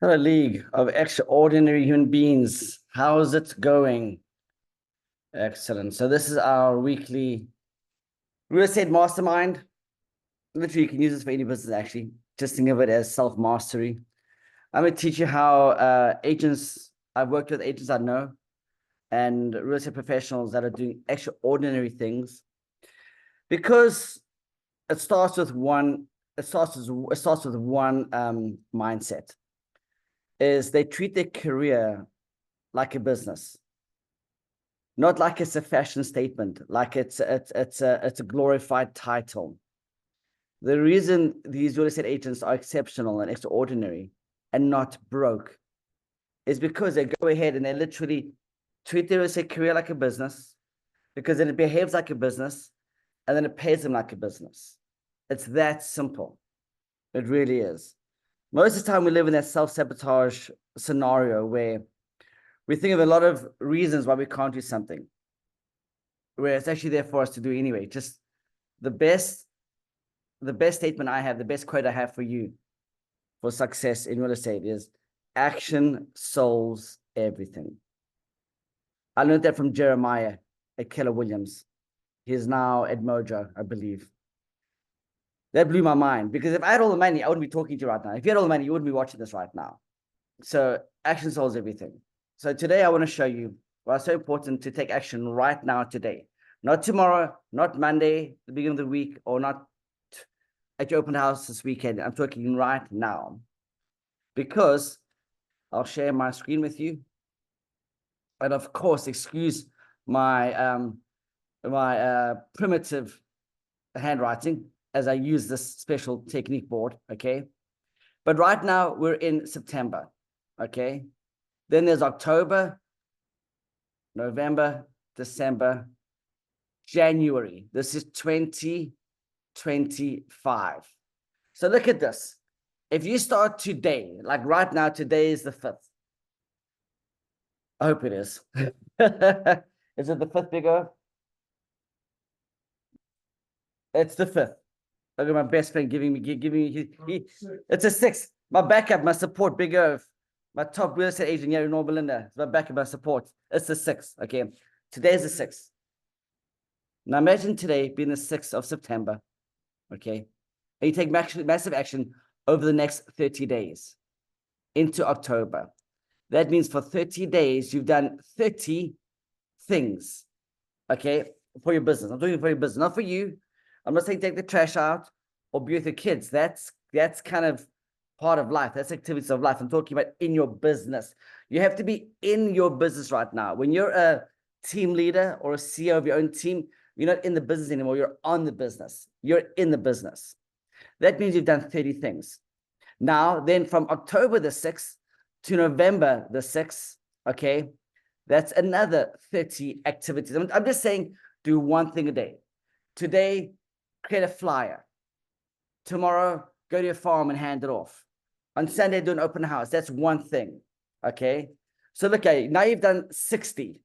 A league of extraordinary human beings. How's it going? Excellent. So this is our weekly real estate mastermind. Literally, you can use this for any business, actually. Just think of it as self-mastery. I'm going to teach you how I've worked with agents I know, and real estate professionals that are doing extraordinary things. Because it starts with one mindset. Is they treat their career like a business, not like it's a fashion statement, like it's a glorified title. The reason these real estate agents are exceptional and extraordinary and not broke is because they go ahead and they literally treat their real estate career like a business, because then it behaves like a business and then it pays them like a business. It's that simple. It really is. Most of the time we live in that self-sabotage scenario where we think of a lot of reasons why we can't do something, where it's actually there for us to do anyway. Just the best statement I have, the best quote I have for you for success in real estate is action solves everything. I learned that from Jeremiah at Keller Williams. He's now at Mojo, I believe. That blew my mind, because if I had all the money, I wouldn't be talking to you right now. If you had all the money, you wouldn't be watching this right now. So action solves everything. So today I want to show you why it's so important to take action right now, today. Not tomorrow, not Monday, the beginning of the week, or not at your open house this weekend. I'm talking right now. Because I'll share my screen with you. And of course, excuse my primitive handwriting as I use this special technique board, okay? But right now we're in September, okay? Then there's October, November, December, January. This is 2025. So look at this. If you start today, like right now, today is the 5th. I hope it is. Is it the 5th, Big O? It's the 5th. Look at my best friend giving me it's a 6th. My backup, my support, Big O, my top real estate agent here in North Belinda. It's my backup, my support. It's the 6th. Okay. Today is the 6th. Now imagine today being the 6th of September. Okay. And you take massive action over the next 30 days into October. That means for 30 days, you've done 30 things. Okay. For your business. I'm doing it for your business, not for you. I'm not saying take the trash out or be with your kids. That's kind of part of life. That's activities of life. I'm talking about in your business. You have to be in your business right now. When you're a team leader or a CEO of your own team, you're not in the business anymore. You're on the business. You're in the business. That means you've done 30 things. Now, then from October the 6th to November the 6th, okay, that's another 30 activities. I'm just saying do one thing a day. Today, create a flyer. Tomorrow, go to your farm and hand it off. On Sunday, do an open house. That's one thing, okay? So look, now you've done 60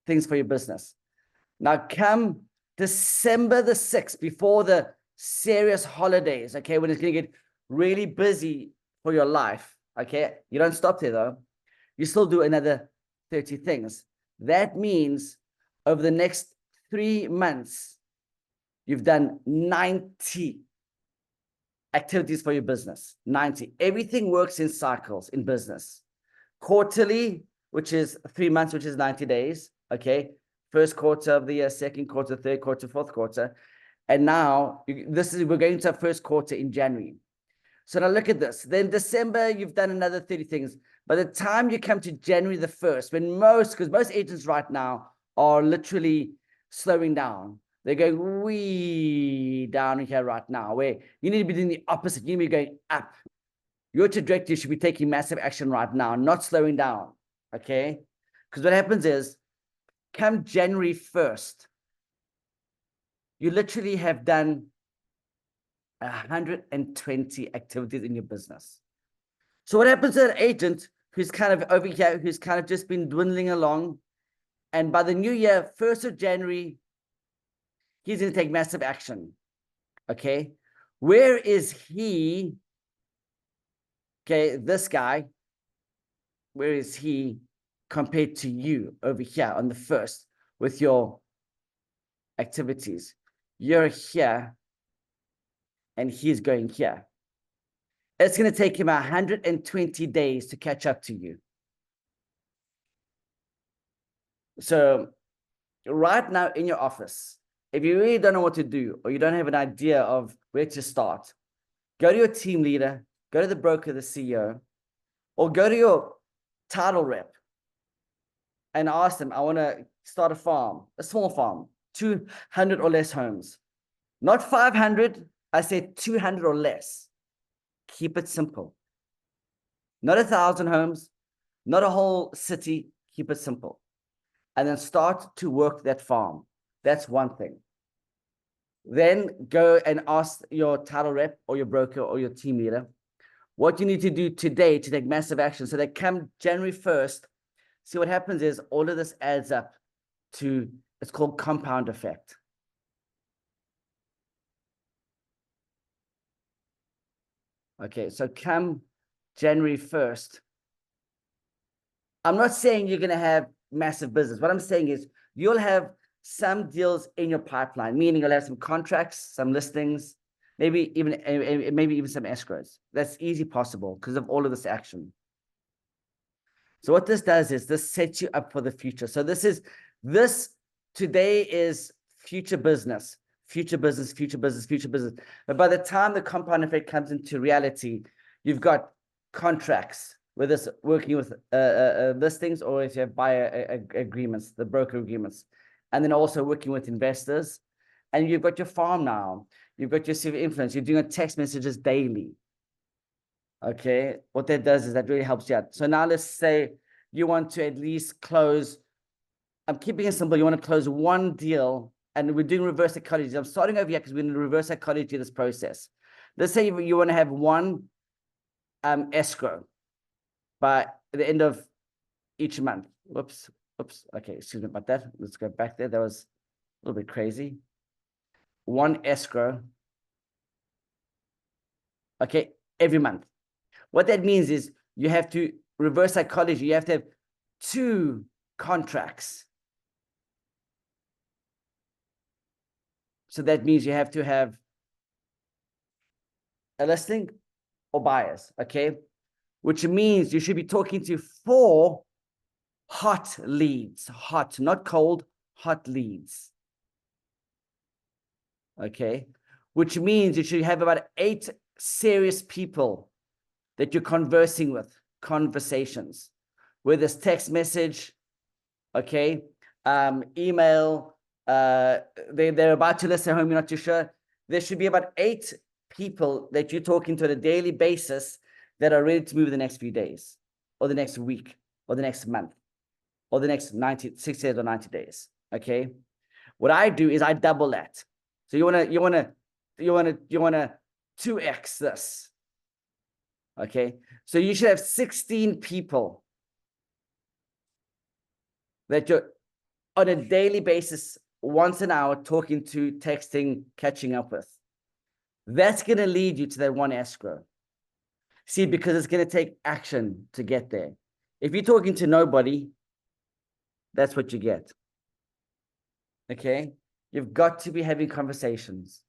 things for your business. Now come December the 6th, before the serious holidays, okay, when it's going to get really busy for your life, okay? You don't stop there, though. You still do another 30 things. That means over the next 3 months, you've done 90 activities for your business. 90. Everything works in cycles in business. Quarterly, which is 3 months, which is 90 days, okay? First quarter of the year, second quarter, third quarter, fourth quarter. And now we're going to our first quarter in January. So now look at this. Then December, you've done another 30 things. By the time you come to January the 1st, because most agents right now are literally slowing down. They're going way down here right now, where you need to be doing the opposite. You need to be going up. Your trajectory should be taking massive action right now, not slowing down, okay? Because what happens is, come January 1st, you literally have done 120 activities in your business. So what happens to an agent who's kind of over here, who's kind of just been dwindling along, and by the new year, 1st of January, he's going to take massive action, okay? Where is he? Okay, this guy, where is he compared to you over here on the first with your activities? You're here and he's going here. It's going to take him 120 days to catch up to you. So right now in your office, if you really don't know what to do, or you don't have an idea of where to start, go to your team leader, go to the broker, the CEO, or go to your title rep and ask them, I want to start a farm, a small farm, 200 or less homes. Not 500, I said 200 or less. Keep it simple. Not 1,000 homes, not a whole city. Keep it simple. And then start to work that farm. That's one thing. Then go and ask your title rep or your broker or your team leader what you need to do today to take massive action. So that come January 1st, see what happens is all of this adds up to, it's called compound effect. Okay, so come January 1st, I'm not saying you're going to have massive business. What I'm saying is you'll have some deals in your pipeline, meaning you'll have some contracts, some listings, maybe even some escrows. That's easy possible because of all of this action. So what this does is this sets you up for the future. So this today is future business, future business, future business, future business. But by the time the compound effect comes into reality, you've got contracts, whether it's working with listings or if you have buyer agreements, the broker agreements, and then also working with investors. And you've got your farm now. You've got your sphere of influence. You're doing text messages daily. Okay, what that does is that really helps you out. So now let's say you want to at least close, I'm keeping it simple, you want to close one deal, and we're doing reverse psychology. I'm starting over here because we're going to reverse psychology this process. Let's say you want to have one escrow by the end of each month. Whoops. Okay, excuse me about that. Let's go back there. That was a little bit crazy. One escrow. Okay, every month. What that means is you have to reverse psychology. You have to have 2 contracts. So that means you have to have a listing or buyers, okay? Which means you should be talking to 4 hot leads, hot, not cold, hot leads. Okay, which means you should have about 8 serious people that you're conversing with, conversations, whether it's text message, okay, email, they're about to list their home, you're not too sure. There should be about 8 people that you're talking to on a daily basis that are ready to move in the next few days, or the next week, or the next month, or the next 60 days or 90 days. Okay. What I do is I double that. So you wanna 2x this. Okay. So you should have 16 people that you're on a daily basis, once an hour, talking to, texting, catching up with. That's going to lead you to that one escrow. See, because it's going to take action to get there. If you're talking to nobody, that's what you get. Okay? You've got to be having conversations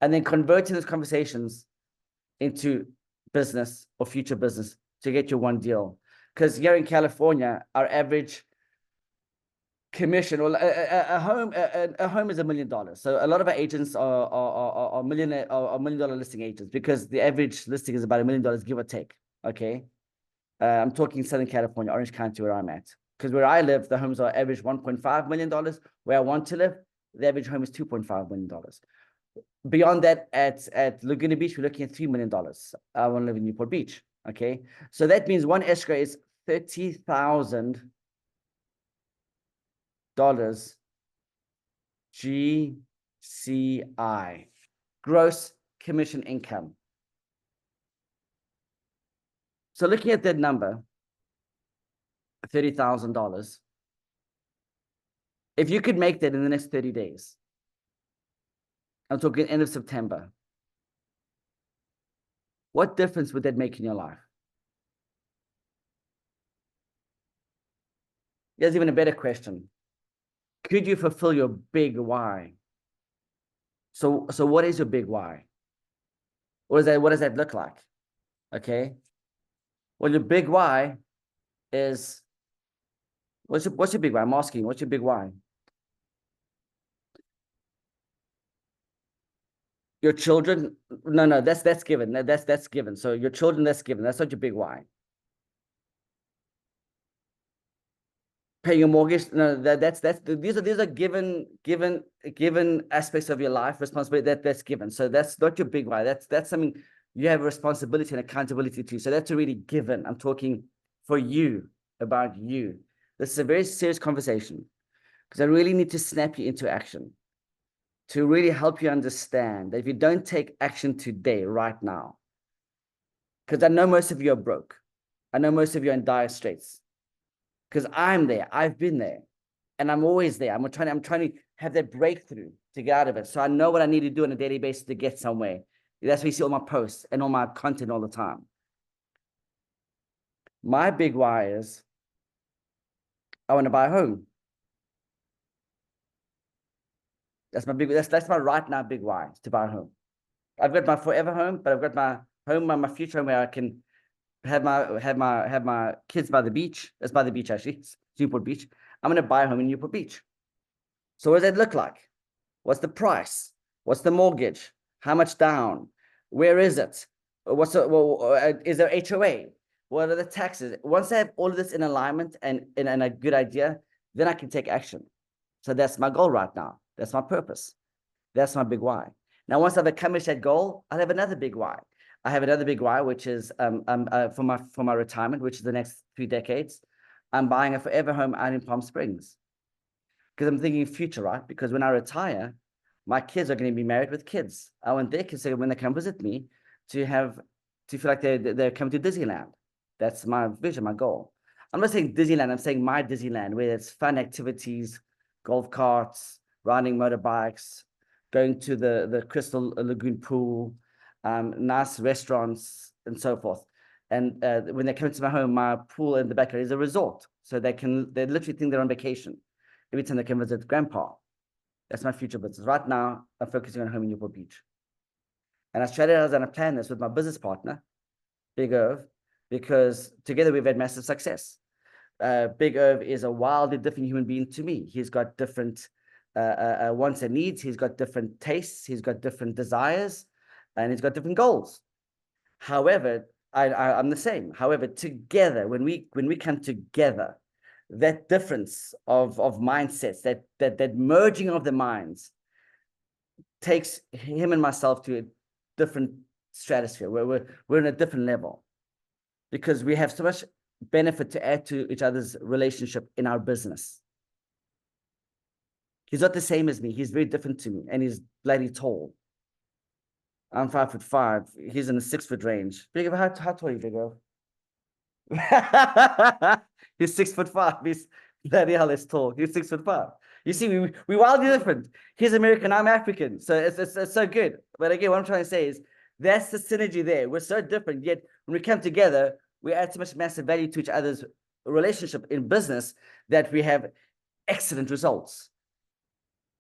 and then converting those conversations into business or future business to get your one deal. Because here in California, our average commission, or a home is $1 million. So a lot of our agents are $1 million listing agents because the average listing is about $1 million, give or take. Okay, I'm talking Southern California, Orange County, where I'm at. Because where I live, the homes are average $1.5 million. Where I want to live, the average home is $2.5 million. Beyond that, at Laguna Beach, we're looking at $3 million. I want to live in Newport Beach. Okay, so that means one escrow is $30,000 GCI, gross commission income. So looking at that number, $30,000, if you could make that in the next 30 days, I'm talking end of September, What difference would that make in your life? Here's even a better question. Could you fulfill your big why? So what is your big why? What does that look like? Okay. Well, your big why is, what's your big why? I'm asking, what's your big why? Your children? No, that's given. That's given. So your children, that's given. That's not your big why. Paying your mortgage? No, these are given aspects of your life, responsibility, that's given. So that's not your big why. That's something you have responsibility and accountability to. So that's already given. I'm talking for you, about you. This is a very serious conversation because I really need to snap you into action to really help you understand that if you don't take action today, right now, because I know most of you are broke. I know most of you are in dire straits because I'm there. I've been there and I'm always there. I'm trying to have that breakthrough to get out of it. So I know what I need to do on a daily basis to get somewhere. That's why you see all my posts and all my content all the time. My big why is I want to buy a home. That's my right now big why, is to buy a home. I've got my forever home, but I've got my home, my future home where I can have my kids by the beach. That's by the beach, actually. It's Newport Beach. I'm going to buy a home in Newport Beach. So what does that look like? What's the price? What's the mortgage? How much down? Where is it? Is there HOA? What are the taxes? Once I have all of this in alignment and a good idea, then I can take action. So that's my goal right now. That's my purpose. That's my big why. Now, once I've accomplished that goal, I'll have another big why. I have another big why, which is for my retirement, which is the next 3 decades. I'm buying a forever home out in Palm Springs because I'm thinking future, right? Because when I retire, my kids are going to be married with kids. I want their kids, when they come visit me, to feel like they're coming to Disneyland. That's my vision, my goal. I'm not saying Disneyland. I'm saying my Disneyland, where it's fun activities, golf carts, riding motorbikes, going to the Crystal Lagoon pool, nice restaurants, and so forth. And when they come into my home, my pool in the backyard is a resort. So they literally think they're on vacation every time they come visit grandpa. That's my future business. Right now, I'm focusing on home in Newport Beach. And I strategized and I planned this with my business partner, Big Irv, because together we've had massive success. Big Irv is a wildly different human being to me. He's got different wants and needs. He's got different tastes. He's got different desires, and he's got different goals. However, I'm the same. However, together, when we come together, that difference of mindsets, that merging of the minds, takes him and myself to a different stratosphere where we're in a different level, because we have so much benefit to add to each other's relationship in our business. He's not the same as me. He's very different to me, and he's bloody tall. I'm 5'5". He's in the 6-foot range. Big of how tall are you, Big of? He's 6'5". He's bloody hell, that's tall. He's 6'5". You see, we wildly different. He's American, I'm African. So it's so good. But again, what I'm trying to say is that's the synergy there. We're so different, yet when we come together, we add so much massive value to each other's relationship in business that we have excellent results.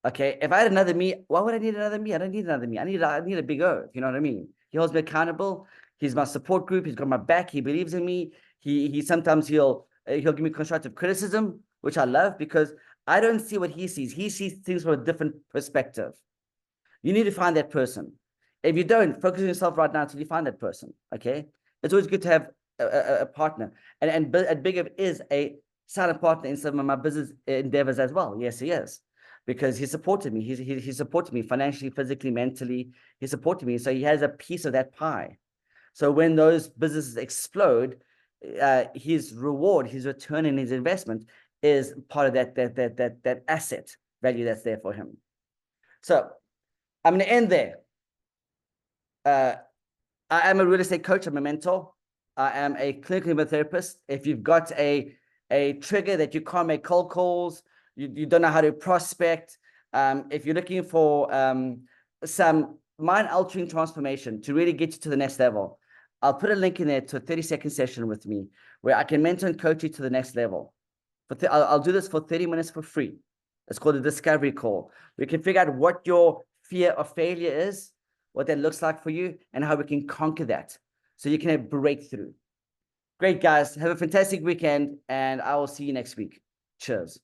Okay, if I had another me, why would I need another me? I don't need another me. I need a big O. You know what I mean? He holds me accountable. He's my support group. He's got my back. He believes in me. He sometimes he'll give me constructive criticism, which I love, because I don't see what he sees. He sees things from a different perspective. You need to find that person. If you don't, focus on yourself right now until you find that person. Okay, it's always good to have a partner, and Big is a silent partner in some of my business endeavors as well. Yes, he is. Because he supported me. He supported me financially, physically, mentally. He supported me. So he has a piece of that pie. So when those businesses explode, his reward, his return in his investment is part of that asset value that's there for him. So I'm going to end there. I am a real estate coach. I'm a mentor. I am a clinical hypnotherapist. If you've got a trigger that you can't make cold calls, you don't know how to prospect, if you're looking for some mind-altering transformation to really get you to the next level, I'll put a link in there to a 30-second session with me where I can mentor and coach you to the next level. But I'll do this for 30 minutes for free. It's called a discovery call. We can figure out what your fear of failure is, what that looks like for you, and how we can conquer that so you can have breakthrough. Great, guys. Have a fantastic weekend, and I will see you next week. Cheers.